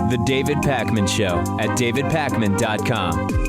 The David Pakman Show at davidpakman.com.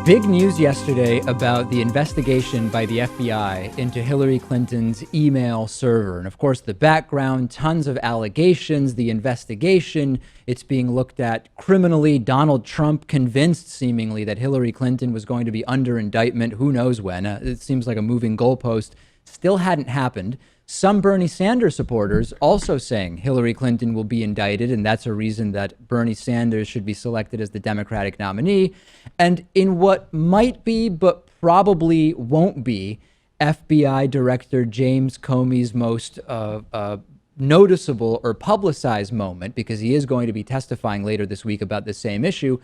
Big news yesterday about the investigation by the FBI into Hillary Clinton's email server. And of course, the background, tons of allegations, the investigation, it's being looked at criminally. Donald Trump convinced seemingly that Hillary Clinton was going to be under indictment. Who knows when? It seems like a moving goalpost. Still hadn't happened. Some Bernie Sanders supporters also saying Hillary Clinton will be indicted, and that's a reason that Bernie Sanders should be selected as the Democratic nominee. And in what might be, but probably won't be, FBI Director James Comey's most noticeable or publicized moment, because he is going to be testifying later this week about the same issue,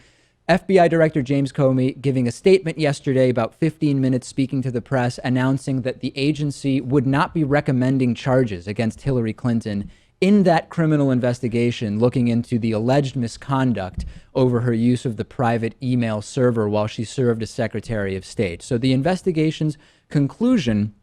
FBI Director James Comey giving a statement yesterday, about 15 minutes, speaking to the press, announcing that the agency would not be recommending charges against Hillary Clinton in that criminal investigation looking into the alleged misconduct over her use of the private email server while she served as Secretary of State. So the investigation's conclusion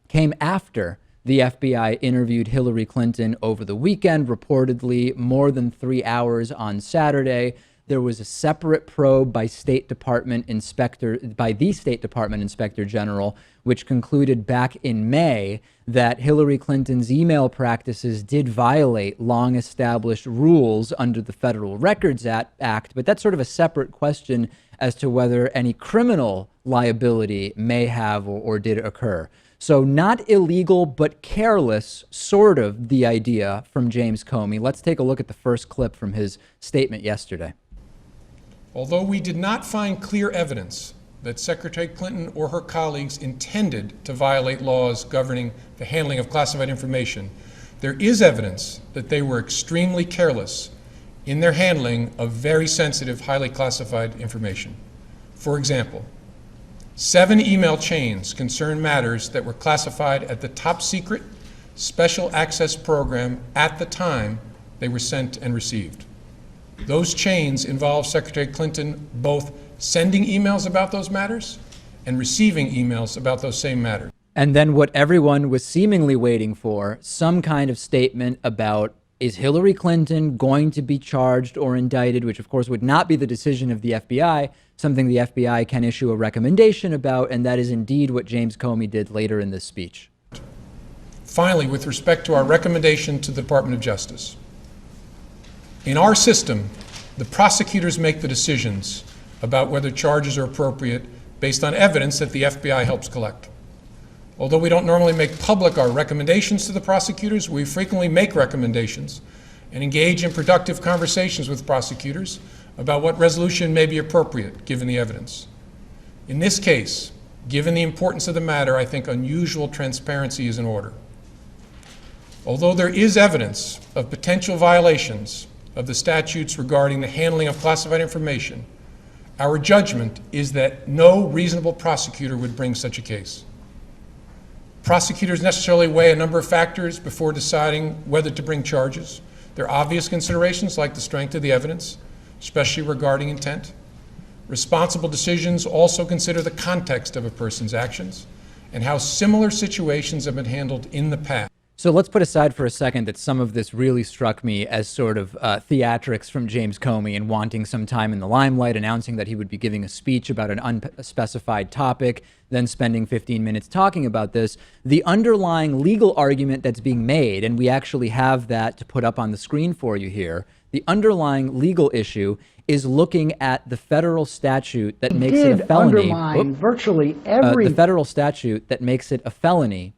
came after the FBI interviewed Hillary Clinton over the weekend, reportedly more than 3 hours on Saturday. There was a separate probe by the State Department Inspector General, which concluded back in May that Hillary Clinton's email practices did violate long-established rules under the Federal Records Act. But that's sort of a separate question as to whether any criminal liability may have or did occur. So not illegal, but careless, sort of the idea from James Comey. Let's take a look at the first clip from his statement yesterday. Although we did not find clear evidence that Secretary Clinton or her colleagues intended to violate laws governing the handling of classified information, there is evidence that they were extremely careless in their handling of very sensitive, highly classified information. For example, 7 email chains concern matters that were classified at the top secret special access program at the time they were sent and received. Those chains involve Secretary Clinton both sending emails about those matters and receiving emails about those same matters. And then what everyone was seemingly waiting for, some kind of statement about, is Hillary Clinton going to be charged or indicted, which of course would not be the decision of the FBI, something the FBI can issue a recommendation about, and that is indeed what James Comey did later in this speech. Finally, with respect to our recommendation to the Department of Justice, in our system, the prosecutors make the decisions about whether charges are appropriate based on evidence that the FBI helps collect. Although we don't normally make public our recommendations to the prosecutors, we frequently make recommendations and engage in productive conversations with prosecutors about what resolution may be appropriate given the evidence. In this case, given the importance of the matter, I think unusual transparency is in order. Although there is evidence of potential violations of the statutes regarding the handling of classified information, our judgment is that no reasonable prosecutor would bring such a case. Prosecutors necessarily weigh a number of factors before deciding whether to bring charges. There are obvious considerations like the strength of the evidence, especially regarding intent. Responsible decisions also consider the context of a person's actions and how similar situations have been handled in the past. So let's put aside for a second that some of this really struck me as sort of theatrics from James Comey and wanting some time in the limelight, announcing that he would be giving a speech about an unspecified topic, then spending 15 minutes talking about this. The underlying legal argument that's being made, and we actually have that to put up on the screen for you here, the underlying legal issue is looking at the federal statute that makes it a felony. Virtually every the federal statute that makes it a felony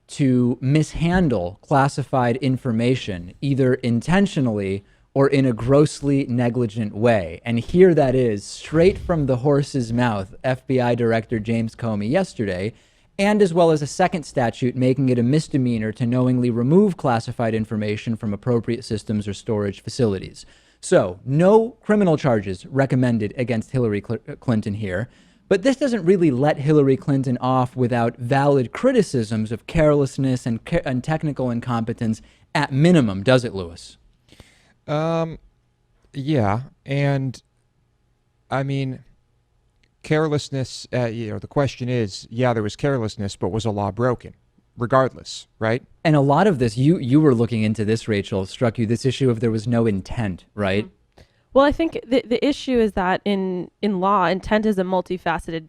to mishandle classified information, either intentionally or in a grossly negligent way. And here that is, straight from the horse's mouth, FBI Director James Comey yesterday, and as well as a second statute making it a misdemeanor to knowingly remove classified information from appropriate systems or storage facilities. So no criminal charges recommended against Hillary Clinton here. But this doesn't really let Hillary Clinton off without valid criticisms of carelessness and technical incompetence at minimum, does it, Lewis? Yeah, and I mean, carelessness, the question is, yeah, there was carelessness, but was a law broken? Regardless, right? And a lot of this, you were looking into this, Rachel, struck you this issue of there was no intent, right? Well, I think the issue is that in law, intent is a multifaceted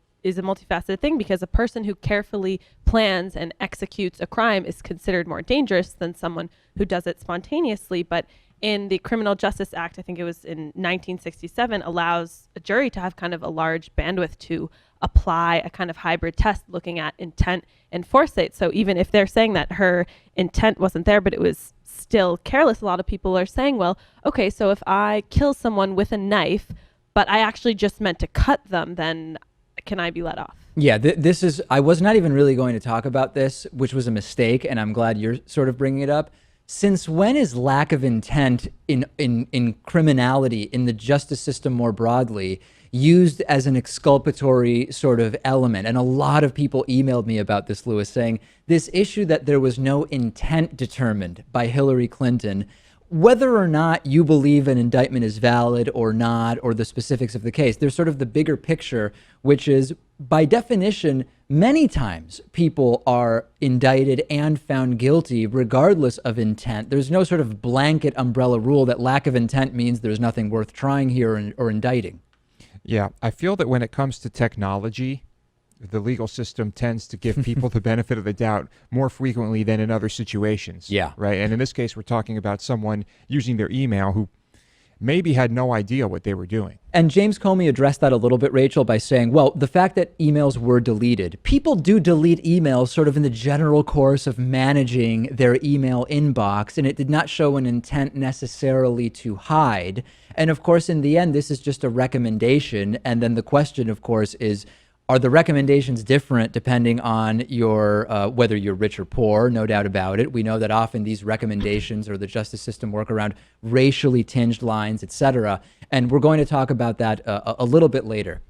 thing, because a person who carefully plans and executes a crime is considered more dangerous than someone who does it spontaneously. But in the Criminal Justice Act, I think it was in 1967, allows a jury to have kind of a large bandwidth to apply a kind of hybrid test looking at intent and foresight. So even if they're saying that her intent wasn't there, but it was still careless, a lot of people are saying, well, okay, so if I kill someone with a knife, but I actually just meant to cut them, then can I be let off? Yeah, this is, I was not even really going to talk about this, which was a mistake, and I'm glad you're sort of bringing it up. Since when is lack of intent in criminality, in the justice system more broadly, used as an exculpatory sort of element? And a lot of people emailed me about this, Lewis, saying this issue that there was no intent determined by Hillary Clinton, whether or not you believe an indictment is valid or not, or the specifics of the case, there's sort of the bigger picture, which is, by definition, many times people are indicted and found guilty regardless of intent. There's no sort of blanket umbrella rule that lack of intent means there's nothing worth trying here or indicting. Yeah, I feel that when it comes to technology, the legal system tends to give people the benefit of the doubt more frequently than in other situations. Yeah. Right. And in this case, we're talking about someone using their email who maybe had no idea what they were doing. And James Comey addressed that a little bit, Rachel, by saying, well, the fact that emails were deleted, people do delete emails sort of in the general course of managing their email inbox, and it did not show an intent necessarily to hide. And of course, in the end, this is just a recommendation. And then the question, of course, is, are the recommendations different depending on your whether you're rich or poor? No doubt about it. We know that often these recommendations or the justice system work around racially tinged lines, etc. And we're going to talk about that a little bit later.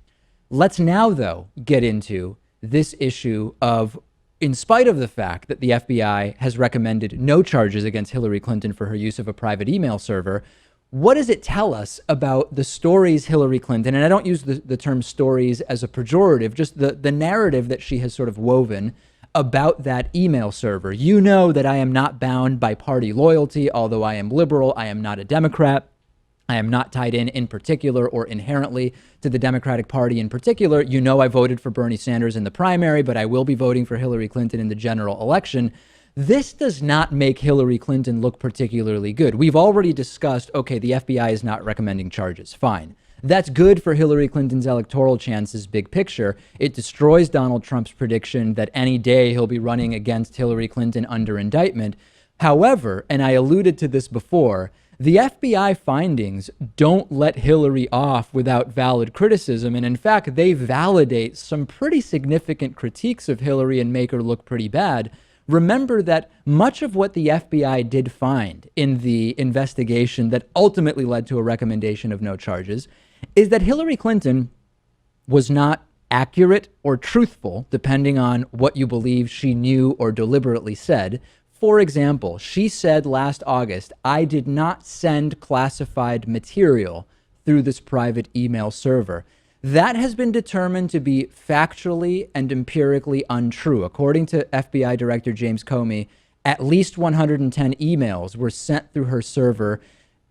Let's now, though, get into this issue of, in spite of the fact that the FBI has recommended no charges against Hillary Clinton for her use of a private email server, what does it tell us about the stories Hillary Clinton, and I don't use the term stories as a pejorative, just the narrative that she has sort of woven about that email server? You know that I am not bound by party loyalty, although I am liberal. I am not a Democrat. I am not tied in particular or inherently to the Democratic Party in particular. You know I voted for Bernie Sanders in the primary, but I will be voting for Hillary Clinton in the general election. This does not make Hillary Clinton look particularly good. We've already discussed, okay, the FBI is not recommending charges. Fine. That's good for Hillary Clinton's electoral chances, big picture. It destroys Donald Trump's prediction that any day he'll be running against Hillary Clinton under indictment. However, and I alluded to this before, the FBI findings don't let Hillary off without valid criticism. And in fact, they validate some pretty significant critiques of Hillary and make her look pretty bad. Remember that much of what the FBI did find in the investigation that ultimately led to a recommendation of no charges is that Hillary Clinton was not accurate or truthful, depending on what you believe she knew or deliberately said. For example, she said last August, I did not send classified material through this private email server. That has been determined to be factually and empirically untrue. According to FBI Director James Comey, at least 110 emails were sent through her server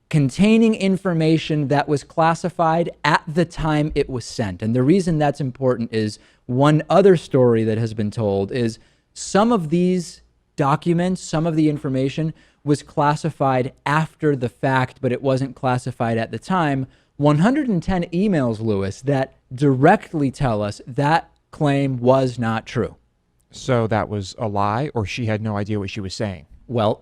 containing information that was classified at the time it was sent. And the reason that's important is one other story that has been told is some of these documents, some of the information was classified after the fact, but it wasn't classified at the time. 110 emails, Lewis, that directly tell us that claim was not true. So that was a lie, or she had no idea what she was saying? Well,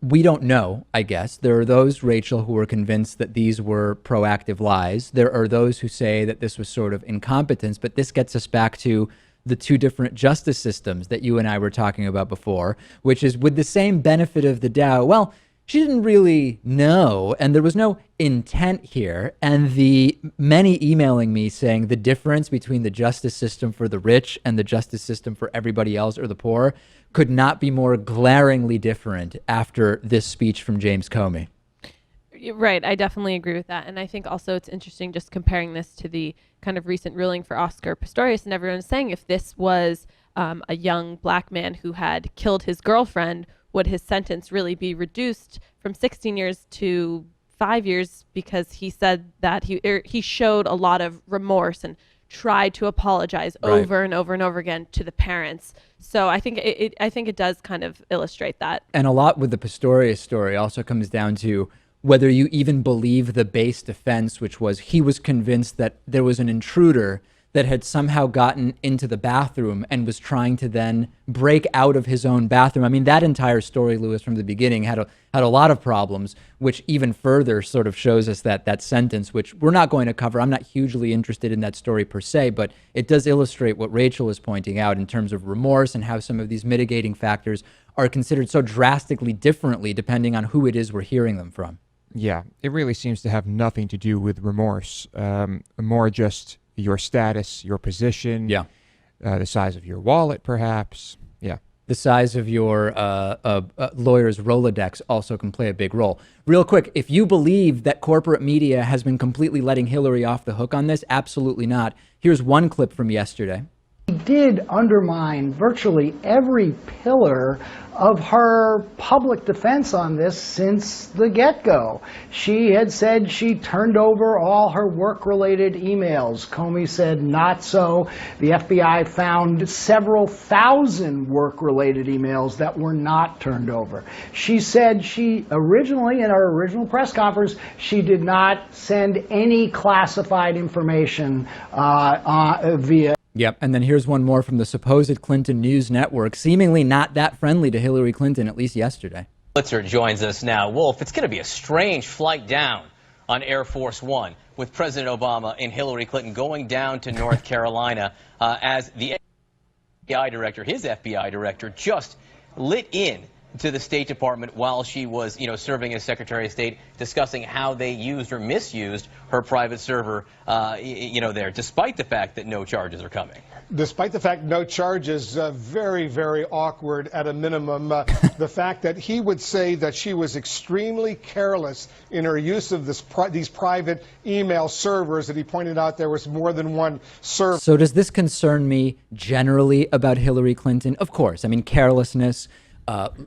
we don't know, I guess. There are those, Rachel, who are convinced that these were proactive lies. There are those who say that this was sort of incompetence, but this gets us back to the two different justice systems that you and I were talking about before, which is with the same benefit of the doubt, well, she didn't really know, and there was no intent here. And the many emailing me saying the difference between the justice system for the rich and the justice system for everybody else or the poor could not be more glaringly different after this speech from James Comey. Right. I definitely agree with that. And I think also it's interesting just comparing this to the kind of recent ruling for Oscar Pistorius, and everyone's saying if this was a young black man who had killed his girlfriend, would his sentence really be reduced from 16 years to 5 years because he said that he showed a lot of remorse and tried to apologize over and over and over again to the parents. So I think it does kind of illustrate that. And a lot with the Pistorius story also comes down to whether you even believe the base defense, which was he was convinced that there was an intruder that had somehow gotten into the bathroom and was trying to then break out of his own bathroom. I mean, that entire story, Lewis, from the beginning had a lot of problems, which even further sort of shows us that sentence, which we're not going to cover. I'm not hugely interested in that story per se, but it does illustrate what Rachel is pointing out in terms of remorse and how some of these mitigating factors are considered so drastically differently depending on who it is we're hearing them from. Yeah, it really seems to have nothing to do with remorse, more just your status, your position, the size of your wallet, perhaps. Yeah. The size of your lawyer's Rolodex also can play a big role. Real quick, if you believe that corporate media has been completely letting Hillary off the hook on this, absolutely not. Here's one clip from yesterday. He did undermine virtually every pillar of her public defense on this since the get-go. She had said she turned over all her work-related emails. Comey said not so. The FBI found several thousand work-related emails that were not turned over. She said she originally, in her original press conference, she did not send any classified information via. Yep, and then here's one more from the supposed Clinton News Network, seemingly not that friendly to Hillary Clinton, at least yesterday. Blitzer joins us now. Wolf, it's going to be a strange flight down on Air Force One with President Obama and Hillary Clinton going down to North Carolina as the FBI director, his FBI director, just lit in to the State Department while she was, serving as Secretary of State, discussing how they used or misused her private server, there, despite the fact that no charges are coming. Despite the fact no charges, very, very awkward at a minimum. The fact that he would say that she was extremely careless in her use of these private email servers, that he pointed out there was more than one server. So does this concern me generally about Hillary Clinton? Of course. I mean, carelessness.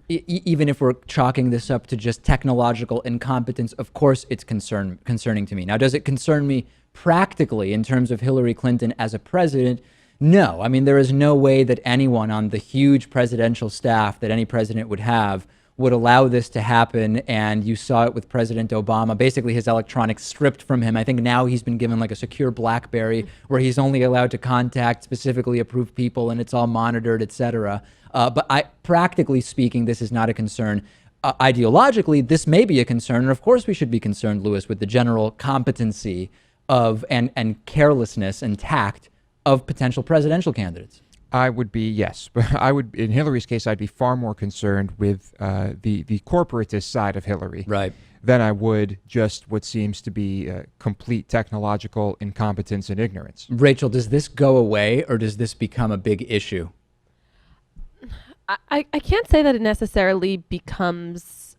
Even if we're chalking this up to just technological incompetence, of course it's concerning to me. Now, does it concern me practically in terms of Hillary Clinton as a president? No. I mean, there is no way that anyone on the huge presidential staff that any president would have would allow this to happen. And you saw it with President Obama, basically his electronics stripped from him. I think now he's been given like a secure BlackBerry where he's only allowed to contact specifically approved people and it's all monitored, etc. But practically speaking, this is not a concern. Ideologically, this may be a concern. And of course, we should be concerned, Lewis, with the general competency of and carelessness and tact of potential presidential candidates. I would be, yes. But in Hillary's case, I'd be far more concerned with the corporatist side of Hillary. Right. Than I would just what seems to be complete technological incompetence and ignorance. Rachel, does this go away or does this become a big issue? I can't say that it necessarily becomes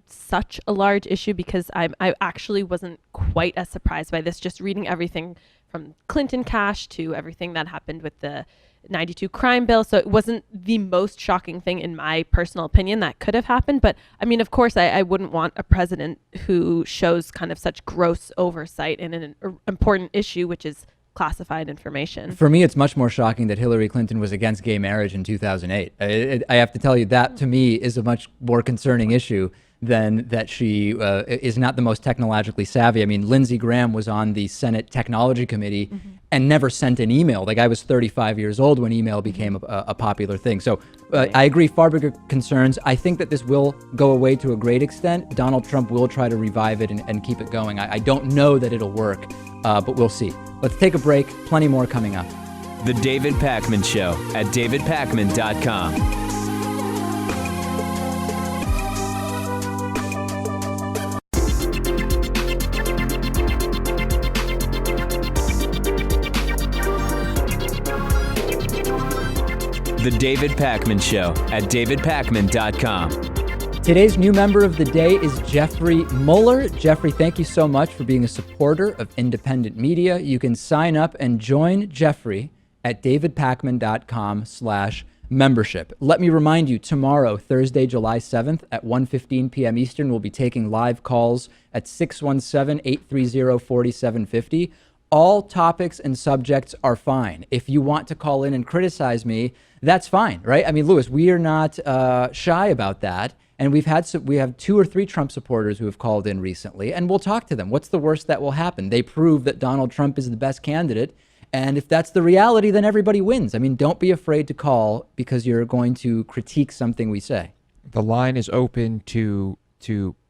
such a large issue because I actually wasn't quite as surprised by this, just reading everything from Clinton cash to everything that happened with the 92 crime bill. So it wasn't the most shocking thing in my personal opinion that could have happened. But I mean, of course, I wouldn't want a president who shows kind of such gross oversight in an important issue, which is classified information. For me, it's much more shocking that Hillary Clinton was against gay marriage in 2008. I have to tell you, that to me is a much more concerning issue than that she is not the most technologically savvy. I mean, Lindsey Graham was on the Senate Technology Committee and never sent an email. The guy was 35 years old when email became a popular thing. So I agree, far bigger concerns. I think that this will go away to a great extent. Donald Trump will try to revive it and keep it going. I don't know that it'll work, but we'll see. Let's take a break. Plenty more coming up. The David Pakman Show at davidpakman.com. The David Pakman Show at davidpakman.com. Today's new member of the day is Jeffrey Mueller. Jeffrey, thank you so much for being a supporter of independent media. You can sign up and join Jeffrey at davidpakman.com/membership. Let me remind you, tomorrow, Thursday, July 7th at 1:15 p.m. Eastern, we'll be taking live calls at 617-830-4750. All topics and subjects are fine. If you want to call in and criticize me, that's fine, right? I mean, Louis, we are not shy about that. And we have 2 or 3 Trump supporters who have called in recently, and we'll talk to them. What's the worst that will happen? They prove that Donald Trump is the best candidate. And if that's the reality, then everybody wins. I mean, don't be afraid to call because you're going to critique something we say. The line is open to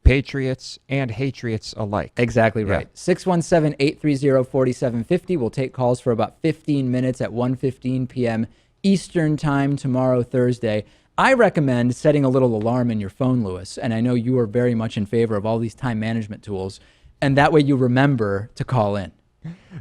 patriots and hatriots alike. Exactly right. Yeah. 617-830-4750. We'll take calls for about 15 minutes at 1:15 p.m. Eastern time tomorrow, Thursday. I recommend setting a little alarm in your phone, Louis, and I know you are very much in favor of all these time management tools, and that way you remember to call in.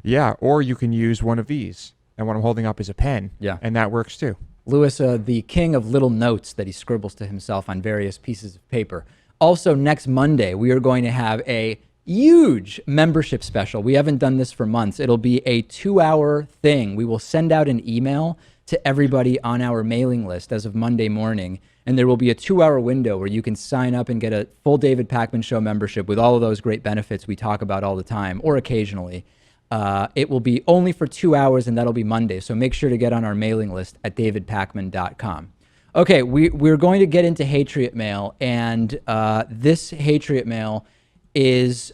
Yeah, or you can use one of these, and what I'm holding up is a pen, and that works too. Louis, the king of little notes that he scribbles to himself on various pieces of paper. Also, next Monday, we are going to have a huge membership special. We haven't done this for months. It'll be a 2-hour thing. We will send out an email to everybody on our mailing list as of Monday morning, and there will be a 2-hour window where you can sign up and get a full David Pakman Show membership with all of those great benefits we talk about all the time, or occasionally. It will be only for 2 hours, and that'll be Monday, so make sure to get on our mailing list at davidpakman.com. Okay, we're going to get into Hatriot Mail, and this Hatriot Mail is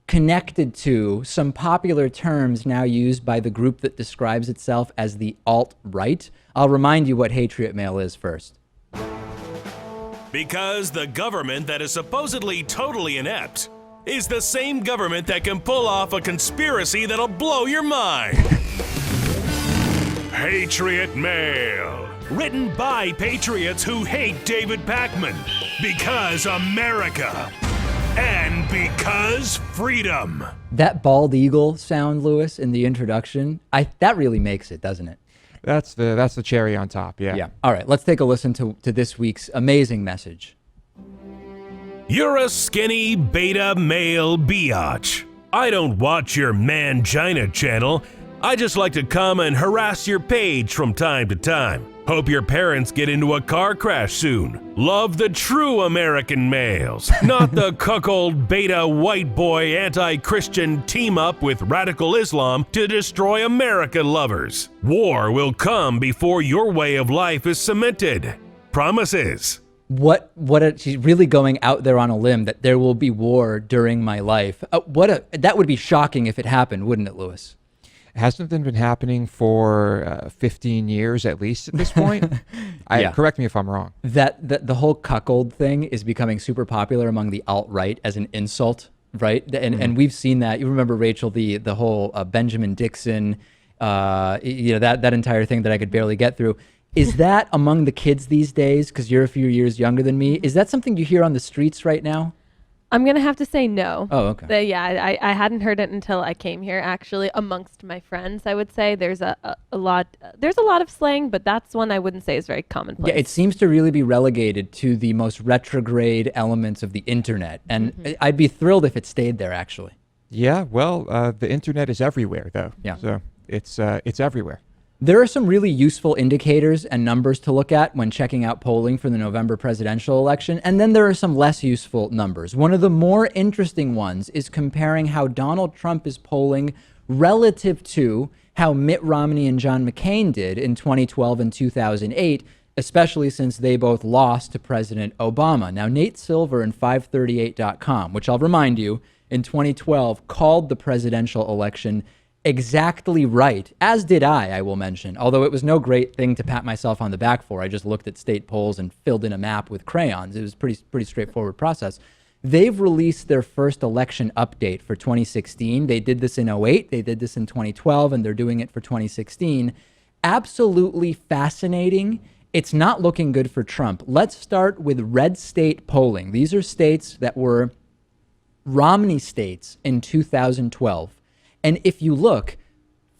connected to some popular terms now used by the group that describes itself as the alt-right. I'll remind you what Hatriot Mail is first. Because the government that is supposedly totally inept is the same government that can pull off a conspiracy that'll blow your mind. Hatriot Mail. Written by patriots who hate David Pakman. Because America. And because freedom. That bald eagle sound, Louis, in the introduction, that really makes it, doesn't it? That's the cherry on top, yeah. Yeah. All right, let's take a listen to this week's amazing message. You're a skinny beta male biatch. I don't watch your Mangina channel. I just like to come and harass your page from time to time. Hope your parents get into a car crash soon. Love the true American males, not the cuckold beta white boy anti-Christian team up with radical Islam to destroy America lovers. War will come before your way of life is cemented. Promises. She's really going out there on a limb that there will be war during my life. That would be shocking if it happened, wouldn't it, Louis? Hasn't it been happening for 15 years at least at this point? Correct me if I'm wrong. The whole cuckold thing is becoming super popular among the alt-right as an insult, right? And we've seen that. You remember, Rachel, the whole Benjamin Dixon, that entire thing that I could barely get through. Is that among the kids these days, because you're a few years younger than me, is that something you hear on the streets right now? I'm going to have to say no. Oh, okay. I hadn't heard it until I came here, actually. Amongst my friends, I would say there's a lot of slang, but that's one I wouldn't say is very commonplace. Yeah, it seems to really be relegated to the most retrograde elements of the internet, and I'd be thrilled if it stayed there, actually. Yeah, well, the internet is everywhere, though. Yeah. So it's everywhere. There are some really useful indicators and numbers to look at when checking out polling for the November presidential election, and then there are some less useful numbers. One of the more interesting ones is comparing how Donald Trump is polling relative to how Mitt Romney and John McCain did in 2012 and 2008, especially since they both lost to President Obama. Now, Nate Silver in 538.com, which I'll remind you, in 2012 called the presidential election exactly right, as did I will mention, although it was no great thing to pat myself on the back for. I just looked at state polls and filled in a map with crayons. It was pretty straightforward process. They've released their first election update for 2016. They did this in 2008, they did this in 2012, and they're doing it for 2016. Absolutely fascinating. It's not looking good for Trump. Let's start with red state polling. These are states that were Romney states in 2012. And if you look,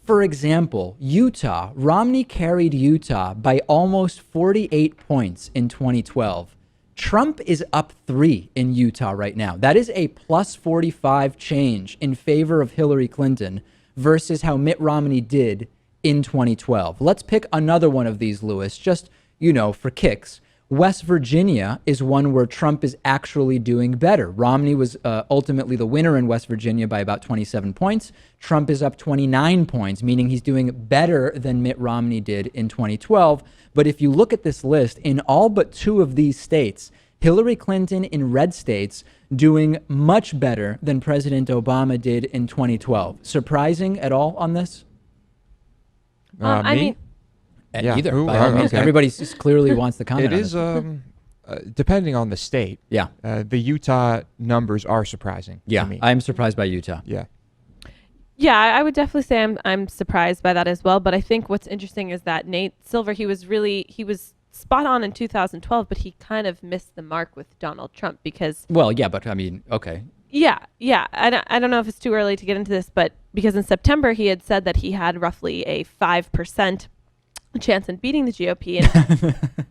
for example, Utah, Romney carried Utah by almost 48 points in 2012. Trump is up 3 in Utah right now. That is a plus 45 change in favor of Hillary Clinton versus how Mitt Romney did in 2012. Let's pick another one of these, Lewis, just, for kicks. West Virginia is one where Trump is actually doing better. Romney was ultimately the winner in West Virginia by about 27 points. Trump is up 29 points, meaning he's doing better than Mitt Romney did in 2012. But if you look at this list, in all but 2 of these states, Hillary Clinton in red states doing much better than President Obama did in 2012. Surprising at all on this? I mean, Yeah, either. Ooh, By all means. okay. Everybody just clearly wants to comment It on is, this. depending on the state. Yeah. The Utah numbers are surprising to me. I'm surprised by Utah. Yeah. Yeah, I would definitely say I'm surprised by that as well. But I think what's interesting is that Nate Silver, he was spot on in 2012, but he kind of missed the mark with Donald Trump because. Well, yeah, but I mean, okay. Yeah. I don't know if it's too early to get into this, but because in September he had said that he had roughly a 5% chance in beating the GOP,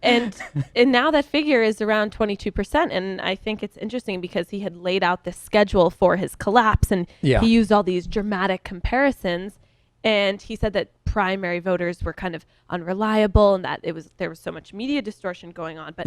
and now that figure is around 22%. And I think it's interesting because he had laid out this schedule for his collapse, and he used all these dramatic comparisons, and he said that primary voters were kind of unreliable and that there was so much media distortion going on. But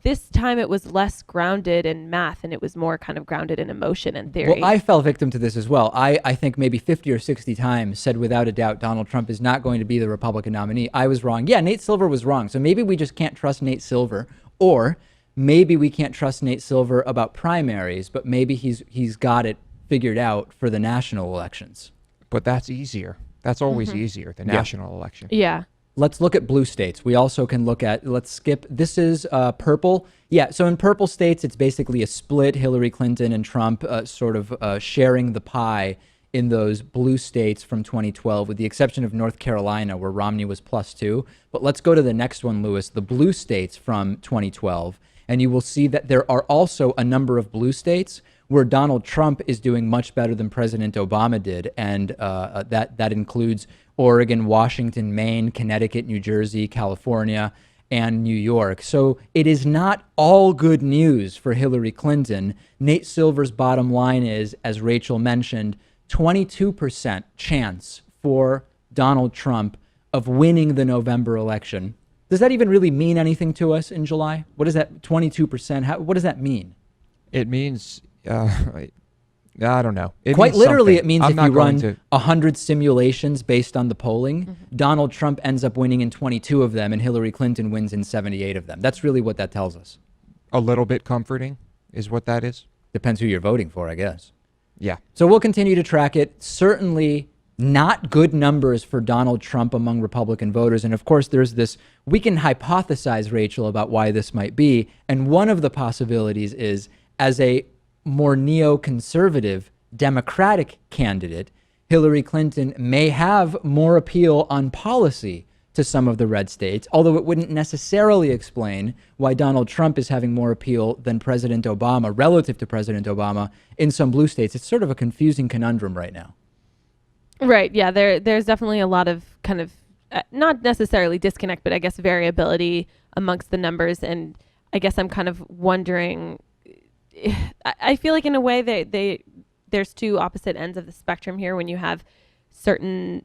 this time it was less grounded in math and it was more kind of grounded in emotion and theory. Well, I fell victim to this as well. I think maybe 50 or 60 times said without a doubt Donald Trump is not going to be the Republican nominee. I was wrong. Yeah, Nate Silver was wrong. So maybe we just can't trust Nate Silver, or maybe we can't trust Nate Silver about primaries, but maybe he's got it figured out for the national elections. But that's easier. That's always easier, the national election. Yeah. Let's look at blue states. We also can look at, let's skip, this is purple. Yeah, so in purple states, it's basically a split, Hillary Clinton and Trump sort of sharing the pie in those blue states from 2012, with the exception of North Carolina, where Romney was +2. But let's go to the next one, Lewis, the blue states from 2012. And you will see that there are also a number of blue states where Donald Trump is doing much better than President Obama did. And that includes Oregon, Washington, Maine, Connecticut, New Jersey, California, and New York. So it is not all good news for Hillary Clinton. Nate Silver's bottom line is, as Rachel mentioned, 22% chance for Donald Trump of winning the November election. Does that even really mean anything to us in July? What is that 22%? What does that mean? It means, I don't know. Quite literally, something. it means I'm if you run going to- 100 simulations based on the polling, Donald Trump ends up winning in 22 of them and Hillary Clinton wins in 78 of them. That's really what that tells us. A little bit comforting is what that is. Depends who you're voting for, I guess. Yeah. So we'll continue to track it. Certainly not good numbers for Donald Trump among Republican voters. And of course, there's this, we can hypothesize, Rachel, about why this might be. And one of the possibilities is, as a more neoconservative Democratic candidate, Hillary Clinton may have more appeal on policy to some of the red states, although it wouldn't necessarily explain why Donald Trump is having more appeal than President Obama, relative to President Obama, in some blue states. It's sort of a confusing conundrum right now. Right. Yeah. There's definitely a lot of kind of not necessarily disconnect, but I guess variability amongst the numbers. And I guess I'm kind of wondering, I feel like in a way there's two opposite ends of the spectrum here when you have certain,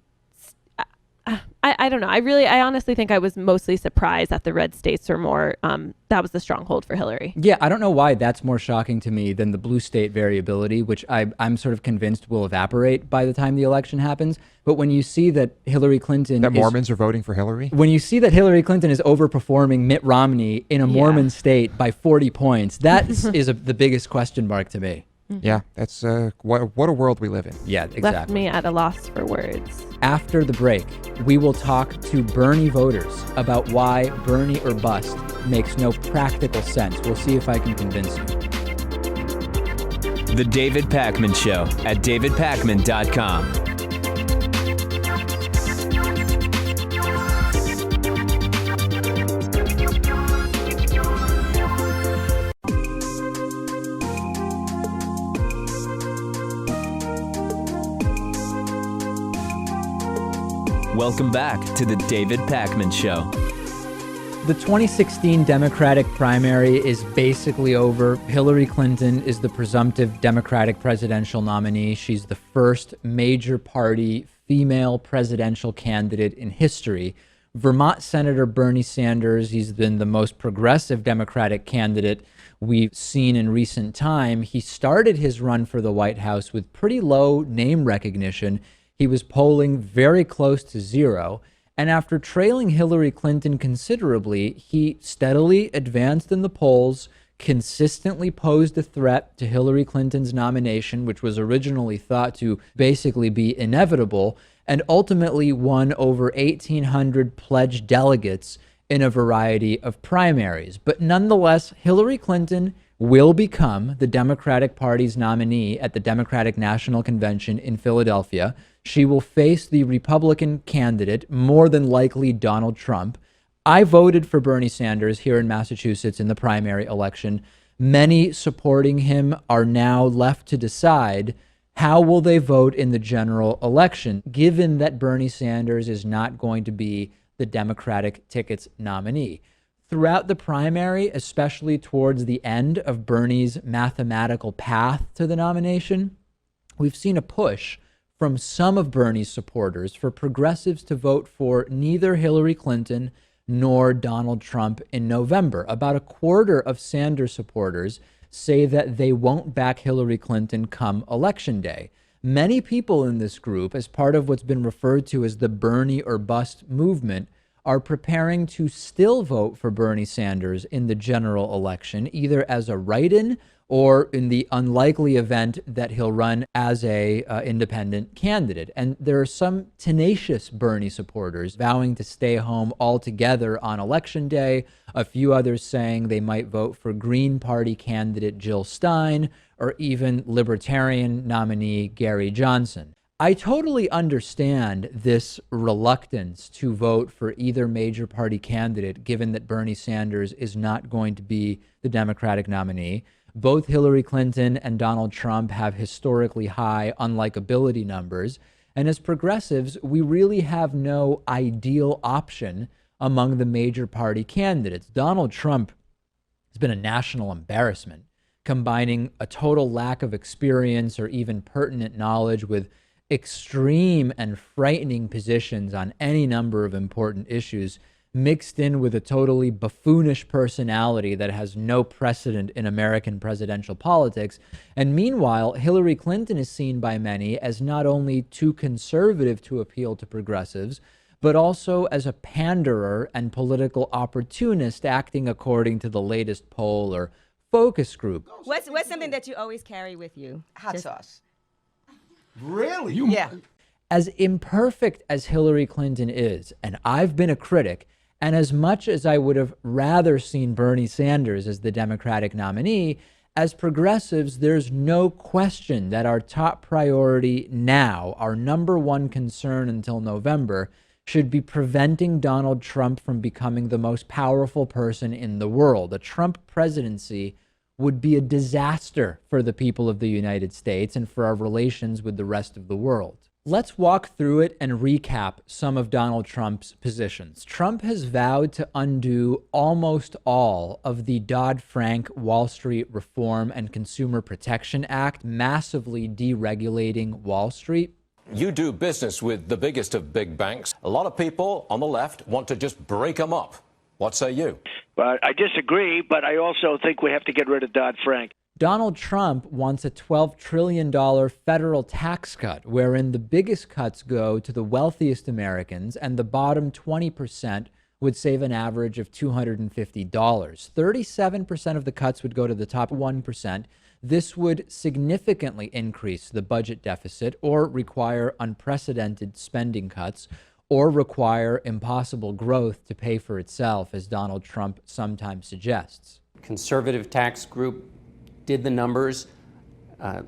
I don't know. I honestly think I was mostly surprised that the red states were more, that was the stronghold for Hillary. Yeah, I don't know why that's more shocking to me than the blue state variability, which I'm sort of convinced will evaporate by the time the election happens. But when you see that Hillary Clinton... That Mormons are voting for Hillary? When you see that Hillary Clinton is overperforming Mitt Romney in a Mormon state by 40 points, that is the biggest question mark to me. Yeah, that's what a world we live in. Yeah, exactly. Left me at a loss for words. After the break, we will talk to Bernie voters about why Bernie or bust makes no practical sense. We'll see if I can convince you. The David Pakman Show at davidpakman.com. Welcome back to the David Pakman Show. The 2016 Democratic primary is basically over. Hillary Clinton is the presumptive Democratic presidential nominee. She's the first major party female presidential candidate in history. Vermont Senator Bernie Sanders, he's been the most progressive Democratic candidate we've seen in recent time. He started his run for the White House with pretty low name recognition. He was polling very close to zero. And after trailing Hillary Clinton considerably, he steadily advanced in the polls, consistently posed a threat to Hillary Clinton's nomination, which was originally thought to basically be inevitable, and ultimately won over 1,800 pledged delegates in a variety of primaries. But nonetheless, Hillary Clinton will become the Democratic Party's nominee at the Democratic National Convention in Philadelphia. She will face the Republican candidate, more than likely Donald Trump. I voted for Bernie Sanders here in Massachusetts in the primary election. Many supporting him are now left to decide how will they vote in the general election, given that Bernie Sanders is not going to be the Democratic ticket's nominee. Throughout the primary, especially towards the end of Bernie's mathematical path to the nomination, we've seen a push from some of Bernie's supporters for progressives to vote for neither Hillary Clinton nor Donald Trump in November. About a quarter of Sanders supporters say that they won't back Hillary Clinton come Election Day. Many people in this group, as part of what's been referred to as the Bernie or bust movement, are preparing to still vote for Bernie Sanders in the general election, either as a write-in or in the unlikely event that he'll run as a independent candidate. And there are some tenacious Bernie supporters vowing to stay home altogether on Election Day, a few others saying they might vote for Green Party candidate Jill Stein or even Libertarian nominee Gary Johnson. I totally understand this reluctance to vote for either major party candidate, given that Bernie Sanders is not going to be the Democratic nominee. Both Hillary Clinton and Donald Trump have historically high unlikability numbers. And as progressives, we really have no ideal option among the major party candidates. Donald Trump has been a national embarrassment, combining a total lack of experience or even pertinent knowledge with extreme and frightening positions on any number of important issues, mixed in with a totally buffoonish personality that has no precedent in American presidential politics. And meanwhile, Hillary Clinton is seen by many as not only too conservative to appeal to progressives, but also as a panderer and political opportunist acting according to the latest poll or focus group. What's something that you always carry with you? Hot sauce. Really? Yeah. As imperfect as Hillary Clinton is, and I've been a critic, and as much as I would have rather seen Bernie Sanders as the Democratic nominee, as progressives, there's no question that our top priority now, our number one concern until November, should be preventing Donald Trump from becoming the most powerful person in the world. A Trump presidency would be a disaster for the people of the United States and for our relations with the rest of the world. Let's walk through it and recap some of Donald Trump's positions. Trump has vowed to undo almost all of the Dodd-Frank Wall Street Reform and Consumer Protection Act, massively deregulating Wall Street. You do business with the biggest of big banks. A lot of people on the left want to just break them up. What say you? But I disagree, but I also think we have to get rid of Dodd-Frank. Donald Trump wants a $12 trillion federal tax cut, wherein the biggest cuts go to the wealthiest Americans and the bottom 20% would save an average of $250. 37% of the cuts would go to the top 1%. This would significantly increase the budget deficit or require unprecedented spending cuts or require impossible growth to pay for itself, as Donald Trump sometimes suggests. Conservative tax group did the numbers,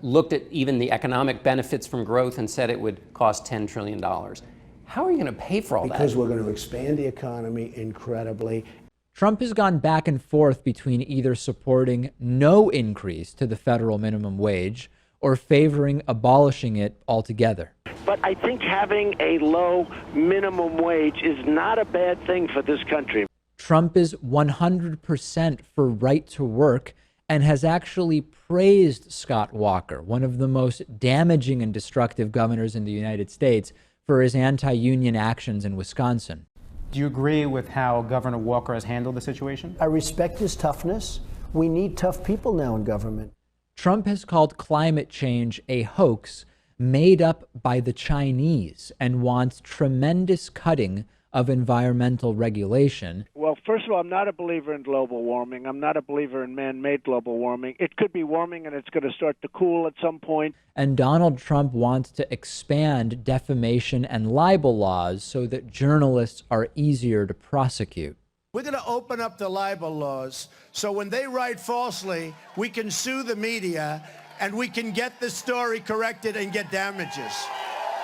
looked at even the economic benefits from growth and said it would cost $10 trillion. How are you going to pay for all that? Because we're going to expand the economy incredibly. Trump has gone back and forth between either supporting no increase to the federal minimum wage or favoring abolishing it altogether. But I think having a low minimum wage is not a bad thing for this country. Trump is 100% for right to work and has actually praised Scott Walker, one of the most damaging and destructive governors in the United States, for his anti-union actions in Wisconsin. Do you agree with how Governor Walker has handled the situation? I respect his toughness. We need tough people now in government. Trump has called climate change a hoax made up by the Chinese and wants tremendous cutting of environmental regulation. Well, first of all, I'm not a believer in global warming. I'm not a believer in man-made global warming. It could be warming and it's going to start to cool at some point. And Donald Trump wants to expand defamation and libel laws so that journalists are easier to prosecute. We're going to open up the libel laws so when they write falsely, we can sue the media and we can get the story corrected and get damages.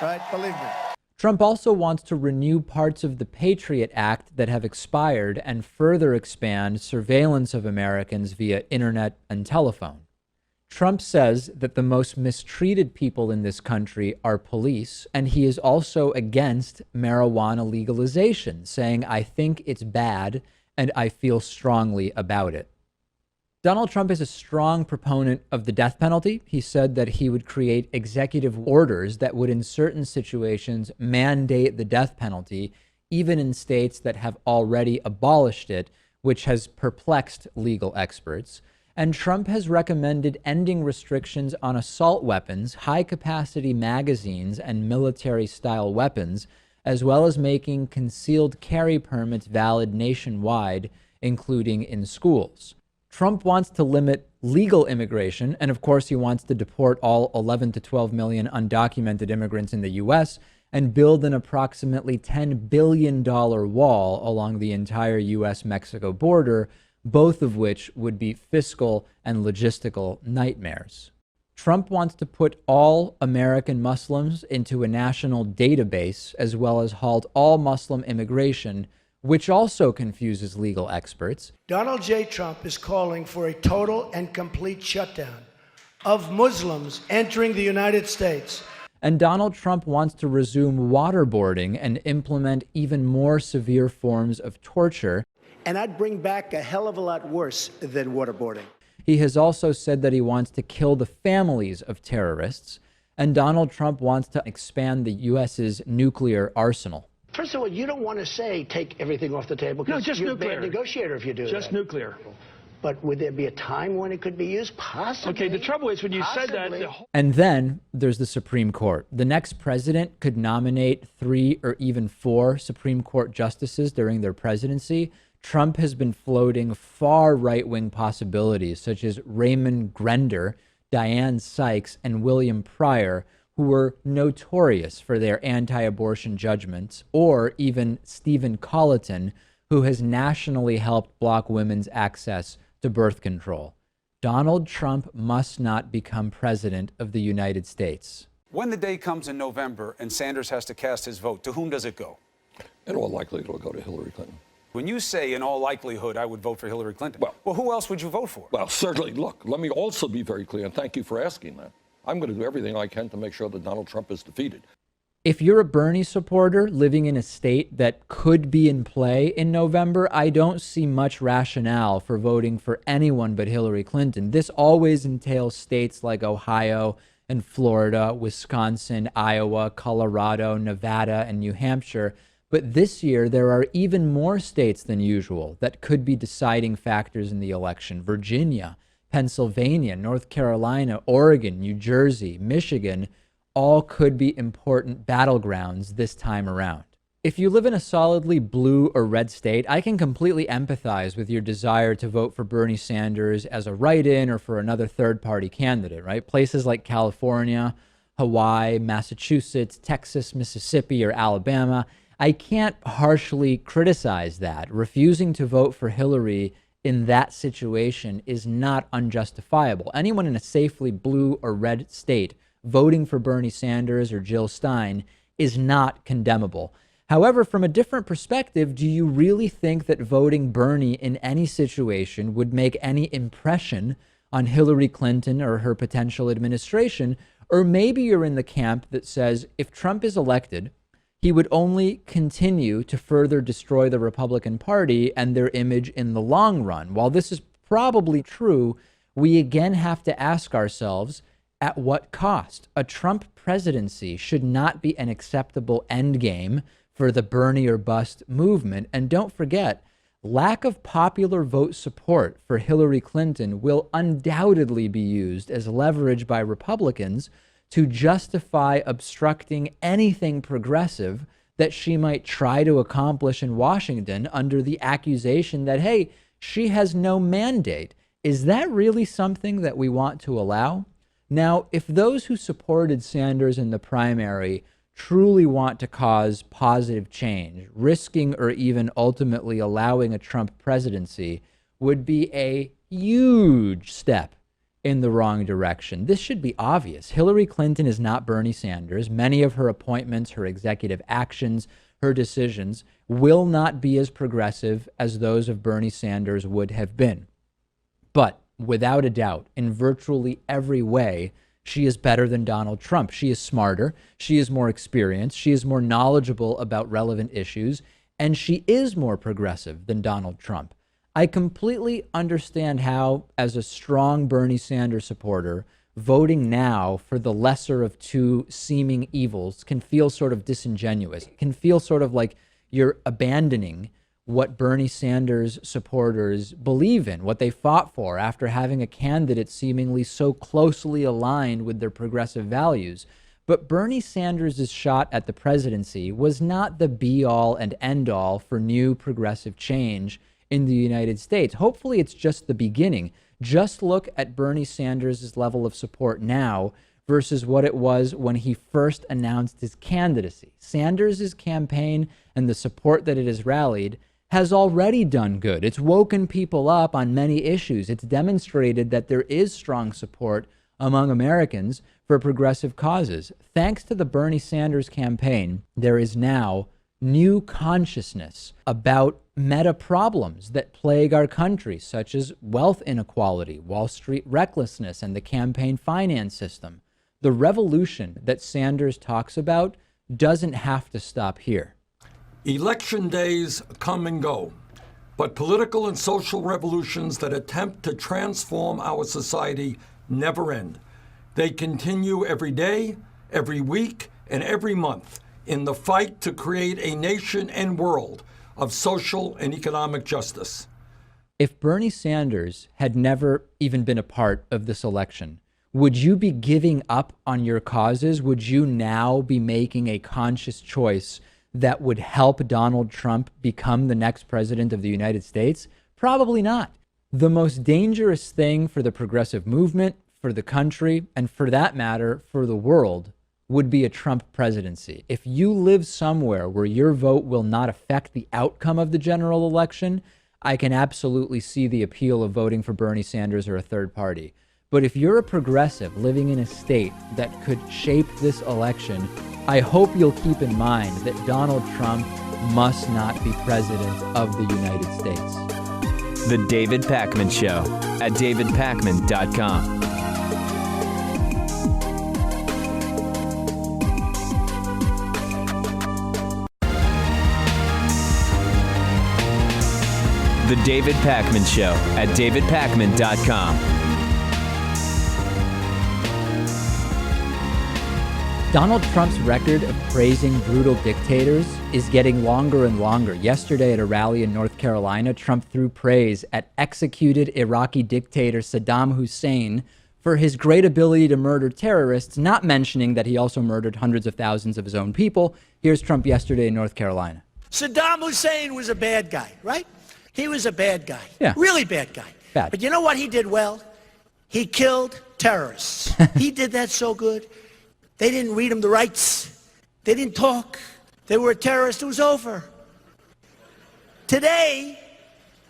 Right? Believe me. Trump also wants to renew parts of the Patriot Act that have expired and further expand surveillance of Americans via internet and telephone. Trump says that the most mistreated people in this country are police, and he is also against marijuana legalization, saying, "I think it's bad and I feel strongly about it." Donald Trump is a strong proponent of the death penalty. He said that he would create executive orders that would, in certain situations, mandate the death penalty, even in states that have already abolished it, which has perplexed legal experts. And Trump has recommended ending restrictions on assault weapons, high-capacity magazines, and military-style weapons, as well as making concealed carry permits valid nationwide, including in schools. Trump wants to limit legal immigration, and of course he wants to deport all 11 to 12 million undocumented immigrants in the U.S. and build an approximately $10 billion wall along the entire U.S.-Mexico border, both of which would be fiscal and logistical nightmares. Trump wants to put all American Muslims into a national database, as well as halt all Muslim immigration, which also confuses legal experts. Donald J. Trump is calling for a total and complete shutdown of Muslims entering the United States. And Donald Trump wants to resume waterboarding and implement even more severe forms of torture. And I'd bring back a hell of a lot worse than waterboarding. He has also said that he wants to kill the families of terrorists. And Donald Trump wants to expand the U.S.'s nuclear arsenal. First of all, you don't want to say take everything off the table because you're a bad negotiator if you do that. Just nuclear. But would there be a time when it could be used? Possibly. Okay, the trouble is when you said that... And then there's the Supreme Court. The next president could nominate 3 or even 4 Supreme Court justices during their presidency. Trump has been floating far right-wing possibilities, such as Raymond Grender, Dianne Sykes, and William Pryor, who were notorious for their anti-abortion judgments, or even Stephen Colleton, who has nationally helped block women's access to birth control. Donald Trump must not become president of the United States. When the day comes in November and Sanders has to cast his vote, to whom does it go? In all likelihood, it'll go to Hillary Clinton. When you say in all likelihood I would vote for Hillary Clinton, well, who else would you vote for? Well, certainly, look, let me also be very clear, and thank you for asking that. I'm going to do everything I can to make sure that Donald Trump is defeated. If you're a Bernie supporter living in a state that could be in play in November, I don't see much rationale for voting for anyone but Hillary Clinton. This always entails states like Ohio and Florida, Wisconsin, Iowa, Colorado, Nevada, and New Hampshire. But this year, there are even more states than usual that could be deciding factors in the election. Virginia, Pennsylvania, North Carolina, Oregon, New Jersey, Michigan, all could be important battlegrounds this time around. If you live in a solidly blue or red state, I can completely empathize with your desire to vote for Bernie Sanders as a write-in or for another third-party candidate, right? Places like California, Hawaii, Massachusetts, Texas, Mississippi, or Alabama, I can't harshly criticize that. Refusing to vote for Hillary in that situation is not unjustifiable. Anyone in a safely blue or red state voting for Bernie Sanders or Jill Stein is not condemnable. However, from a different perspective, do you really think that voting Bernie in any situation would make any impression on Hillary Clinton or her potential administration? Or maybe you're in the camp that says if Trump is elected, he would only continue to further destroy the Republican Party and their image in the long run. While this is probably true, we again have to ask ourselves, at what cost? A Trump presidency should not be an acceptable endgame for the Bernie or bust movement. And don't forget, lack of popular vote support for Hillary Clinton will undoubtedly be used as leverage by Republicans to justify obstructing anything progressive that she might try to accomplish in Washington under the accusation that, hey, she has no mandate. Is that really something that we want to allow? Now, if those who supported Sanders in the primary truly want to cause positive change, risking or even ultimately allowing a Trump presidency would be a huge step in the wrong direction. This should be obvious. Hillary Clinton is not Bernie Sanders. Many of her appointments, her executive actions, her decisions will not be as progressive as those of Bernie Sanders would have been. But without a doubt, in virtually every way, she is better than Donald Trump. She is smarter. She is more experienced. She is more knowledgeable about relevant issues. And she is more progressive than Donald Trump. I completely understand how, as a strong Bernie Sanders supporter, voting now for the lesser of two seeming evils can feel sort of disingenuous. It can feel sort of like you're abandoning what Bernie Sanders supporters believe in, what they fought for after having a candidate seemingly so closely aligned with their progressive values. But Bernie Sanders' shot at the presidency was not the be-all and end-all for new progressive change in the United States. Hopefully it's just the beginning. Just look at Bernie Sanders' level of support now versus what it was when he first announced his candidacy. Sanders' campaign and the support that it has rallied has already done good. It's woken people up on many issues. It's demonstrated that there is strong support among Americans for progressive causes. Thanks to the Bernie Sanders campaign, there is now new consciousness about meta problems that plague our country, such as wealth inequality, Wall Street recklessness, and the campaign finance system. The revolution that Sanders talks about doesn't have to stop here. Election days come and go, but political and social revolutions that attempt to transform our society never end. They continue every day, every week, and every month in the fight to create a nation and world of social and economic justice. If Bernie Sanders had never even been a part of this election, would you be giving up on your causes? Would you now be making a conscious choice that would help Donald Trump become the next president of the United States? Probably not. The most dangerous thing for the progressive movement, for the country, and for that matter, for the world, would be a Trump presidency. If you live somewhere where your vote will not affect the outcome of the general election, I can absolutely see the appeal of voting for Bernie Sanders or a third party. But if you're a progressive living in a state that could shape this election, I hope you'll keep in mind that Donald Trump must not be president of the United States. The David Pakman Show at davidpakman.com. The David Pakman Show at davidpakman.com. Donald Trump's record of praising brutal dictators is getting longer and longer. Yesterday at a rally in North Carolina, Trump threw praise at executed Iraqi dictator Saddam Hussein for his great ability to murder terrorists, not mentioning that he also murdered hundreds of thousands of his own people. Here's Trump yesterday in North Carolina. Saddam Hussein was a bad guy, right? He was a bad guy. Yeah. Really bad guy. Bad. But you know what he did well? He killed terrorists. He did that so good. They didn't read him the rights. They didn't talk. They were a terrorist. It was over. Today,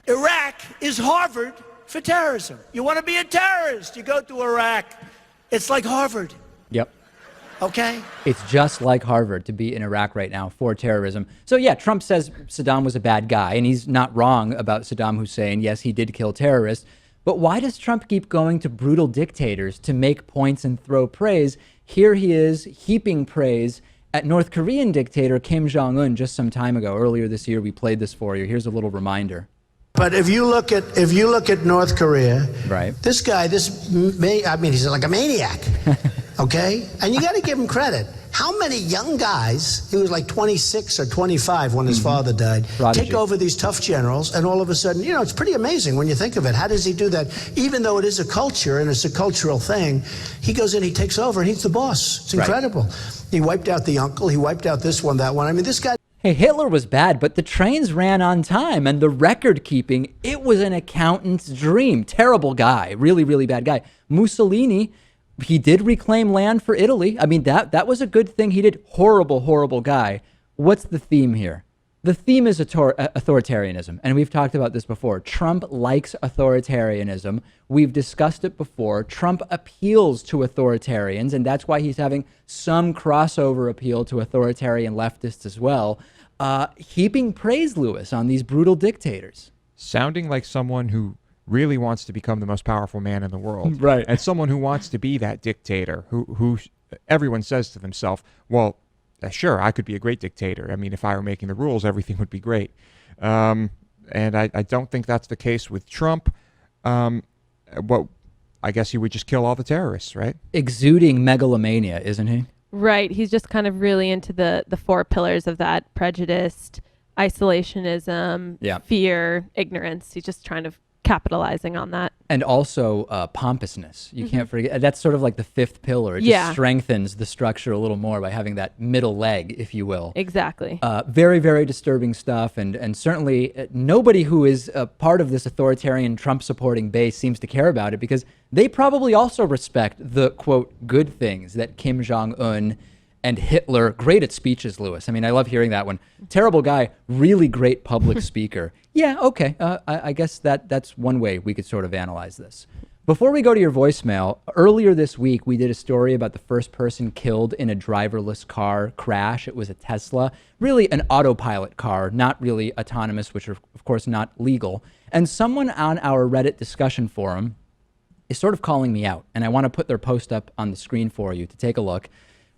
Iraq is Harvard for terrorism. You want to be a terrorist, you go to Iraq. It's like Harvard. Yep. Okay? It's just like Harvard to be in Iraq right now for terrorism. So yeah, Trump says Saddam was a bad guy, and he's not wrong about Saddam Hussein. Yes, he did kill terrorists. But why does Trump keep going to brutal dictators to make points and throw praise? Here he is heaping praise at North Korean dictator Kim Jong-un just some time ago. Earlier this year, we played this for you. Here's a little reminder. But if you look at North Korea, right? This guy, he's like a maniac, okay? And you got to give him credit. How many young guys, he was like 26 or 25 when his father died, take over these tough generals, and all of a sudden, it's pretty amazing when you think of it. How does he do that? Even though it is a culture and it's a cultural thing, he goes in, he takes over, and he's the boss. It's incredible. He wiped out the uncle, he wiped out this one, that one. I mean, this guy... Hey, Hitler was bad, but the trains ran on time, and the record keeping, it was an accountant's dream. Terrible guy, really, really bad guy. Mussolini, he did reclaim land for Italy. I mean, that was a good thing he did. Horrible, horrible guy. What's the theme here? The theme is authoritarianism, and we've talked about this before. Trump likes authoritarianism. We've discussed it before. Trump appeals to authoritarians, and that's why he's having some crossover appeal to authoritarian leftists as well. Heaping praise, Lewis, on these brutal dictators. Sounding like someone who really wants to become the most powerful man in the world. Right. And someone who wants to be that dictator, who everyone says to themselves, well, sure, I could be a great dictator. I mean, if I were making the rules, everything would be great. And I don't think that's the case with Trump. Well, I guess he would just kill all the terrorists, right? Exuding megalomania, isn't he? Right. He's just kind of really into the four pillars of that: prejudice, isolationism, fear, ignorance. He's just trying to capitalizing on that. And also pompousness. You can't forget. That's sort of like the fifth pillar. It just strengthens the structure a little more by having that middle leg, if you will. Exactly. Very, very disturbing stuff. And certainly nobody who is a part of this authoritarian Trump supporting base seems to care about it, because they probably also respect the, quote, good things that Kim Jong-un and Hitler, great at speeches, Lewis. I mean, I love hearing that one. Terrible guy, really great public speaker. Yeah, okay. I guess that's one way we could sort of analyze this. Before we go to your voicemail, earlier this week, we did a story about the first person killed in a driverless car crash. It was a Tesla, really an autopilot car, not really autonomous, which are, of course, not legal. And someone on our Reddit discussion forum is sort of calling me out, and I want to put their post up on the screen for you to take a look.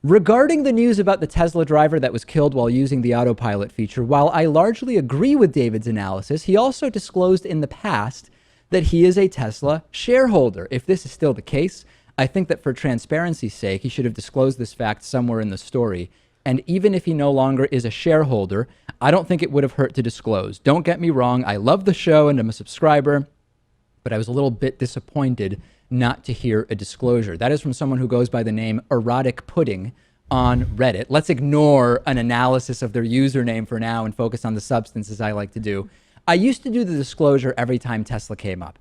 Regarding the news about the Tesla driver that was killed while using the autopilot feature, while I largely agree with David's analysis, he also disclosed in the past that he is a Tesla shareholder. If this is still the case, I think that for transparency's sake, he should have disclosed this fact somewhere in the story. And even if he no longer is a shareholder, I don't think it would have hurt to disclose. Don't get me wrong, I love the show and I'm a subscriber, but I was a little bit disappointed not to hear a disclosure. That is from someone who goes by the name Erotic Pudding on Reddit. Let's ignore an analysis of their username for now and focus on the substance, as I like to do. I used to do the disclosure every time Tesla came up.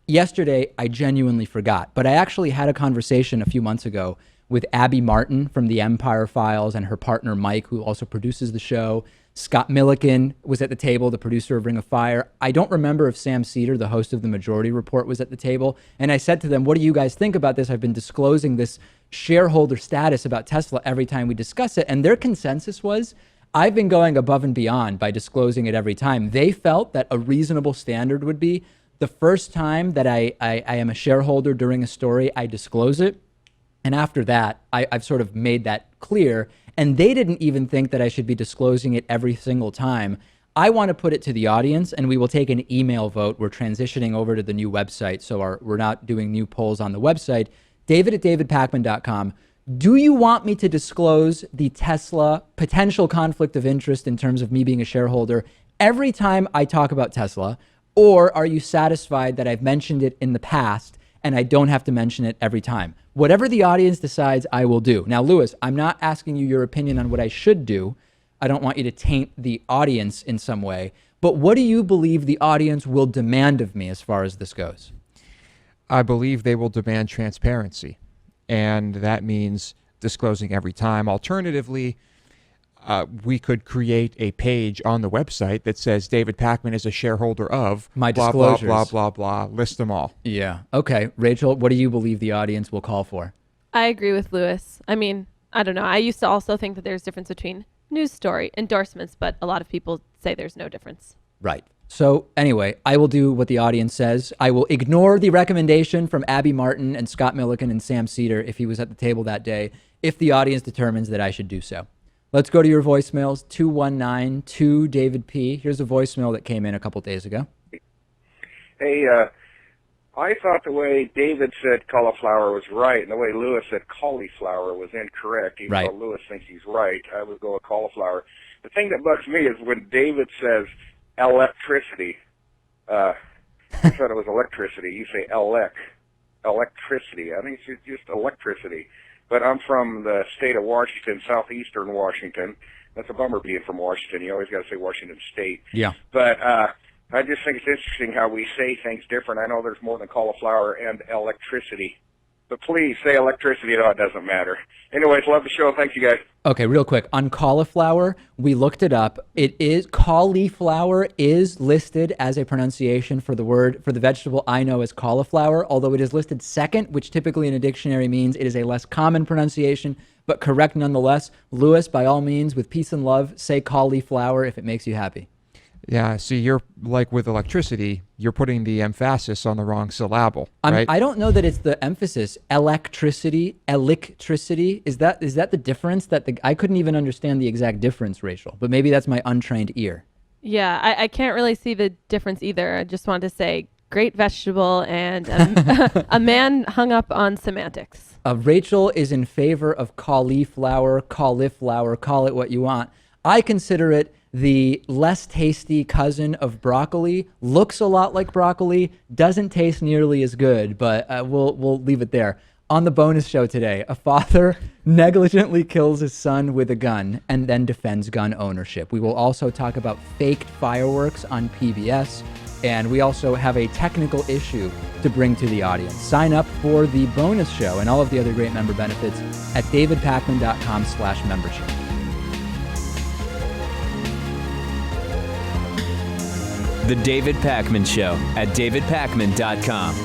Yesterday, I genuinely forgot, but I actually had a conversation a few months ago with Abby Martin from the Empire Files and her partner Mike, who also produces the show. Scott Milliken was at the table, the producer of Ring of Fire. I don't remember if Sam Cedar, the host of The Majority Report, was at the table. And I said to them, what do you guys think about this? I've been disclosing this shareholder status about Tesla every time we discuss it. And their consensus was, I've been going above and beyond by disclosing it every time. They felt that a reasonable standard would be the first time that I am a shareholder during a story, I disclose it. And after that, I've sort of made that clear. And they didn't even think that I should be disclosing it every single time. I want to put it to the audience, and we will take an email vote. We're transitioning over to the new website, so we're not doing new polls on the website. David@davidpakman.com. Do you want me to disclose the Tesla potential conflict of interest in terms of me being a shareholder every time I talk about Tesla? Or are you satisfied that I've mentioned it in the past and I don't have to mention it every time? Whatever the audience decides, I will do. Now, Lewis, I'm not asking you your opinion on what I should do. I don't want you to taint the audience in some way. But what do you believe the audience will demand of me as far as this goes? I believe they will demand transparency. And that means disclosing every time. Alternatively, we could create a page on the website that says David Pakman is a shareholder of my blah, disclosures. blah, blah, blah, blah. List them all. Yeah. Okay. Rachel, what do you believe the audience will call for? I agree with Lewis. I mean, I don't know. I used to also think that there's a difference between news story, endorsements, but a lot of people say there's no difference. Right. So anyway, I will do what the audience says. I will ignore the recommendation from Abby Martin and Scott Milliken and Sam Cedar if he was at the table that day, if the audience determines that I should do so. Let's go to your voicemails, 219-2-DAVID-P. Here's a voicemail that came in a couple days ago. Hey, I thought the way David said cauliflower was right, and the way Lewis said cauliflower was incorrect. Even though Lewis thinks he's right, I would go with cauliflower. The thing that bugs me is when David says electricity. I thought it was electricity. You say electricity. I think it's just electricity. But I'm from the state of Washington, southeastern Washington. That's a bummer being from Washington. You always got to say Washington State. Yeah. But I just think it's interesting how we say things different. I know there's more than cauliflower and electricity. But please say electricity. No, it doesn't matter. Anyways, love the show. Thank you, guys. Okay, real quick. On cauliflower, we looked it up. It is cauliflower is listed as a pronunciation for the word, for the vegetable I know as cauliflower, although it is listed second, which typically in a dictionary means it is a less common pronunciation, but correct nonetheless. Lewis, by all means, with peace and love, say cauliflower if it makes you happy. Yeah, see, you're like with electricity, you're putting the emphasis on the wrong syllable, right? I don't know that it's the emphasis. Electricity. Is that the difference? I couldn't even understand the exact difference, Rachel, but maybe that's my untrained ear. Yeah, I can't really see the difference either. I just wanted to say great vegetable and a man hung up on semantics. Rachel is in favor of cauliflower, call it what you want. I consider it the less tasty cousin of broccoli. Looks a lot like broccoli, doesn't taste nearly as good, but we'll leave it there. On the bonus show today, a father negligently kills his son with a gun and then defends gun ownership. We will also talk about faked fireworks on PBS, and we also have a technical issue to bring to the audience. Sign up for the bonus show and all of the other great member benefits at davidpakman.com/membership. The David Pakman Show at davidpakman.com.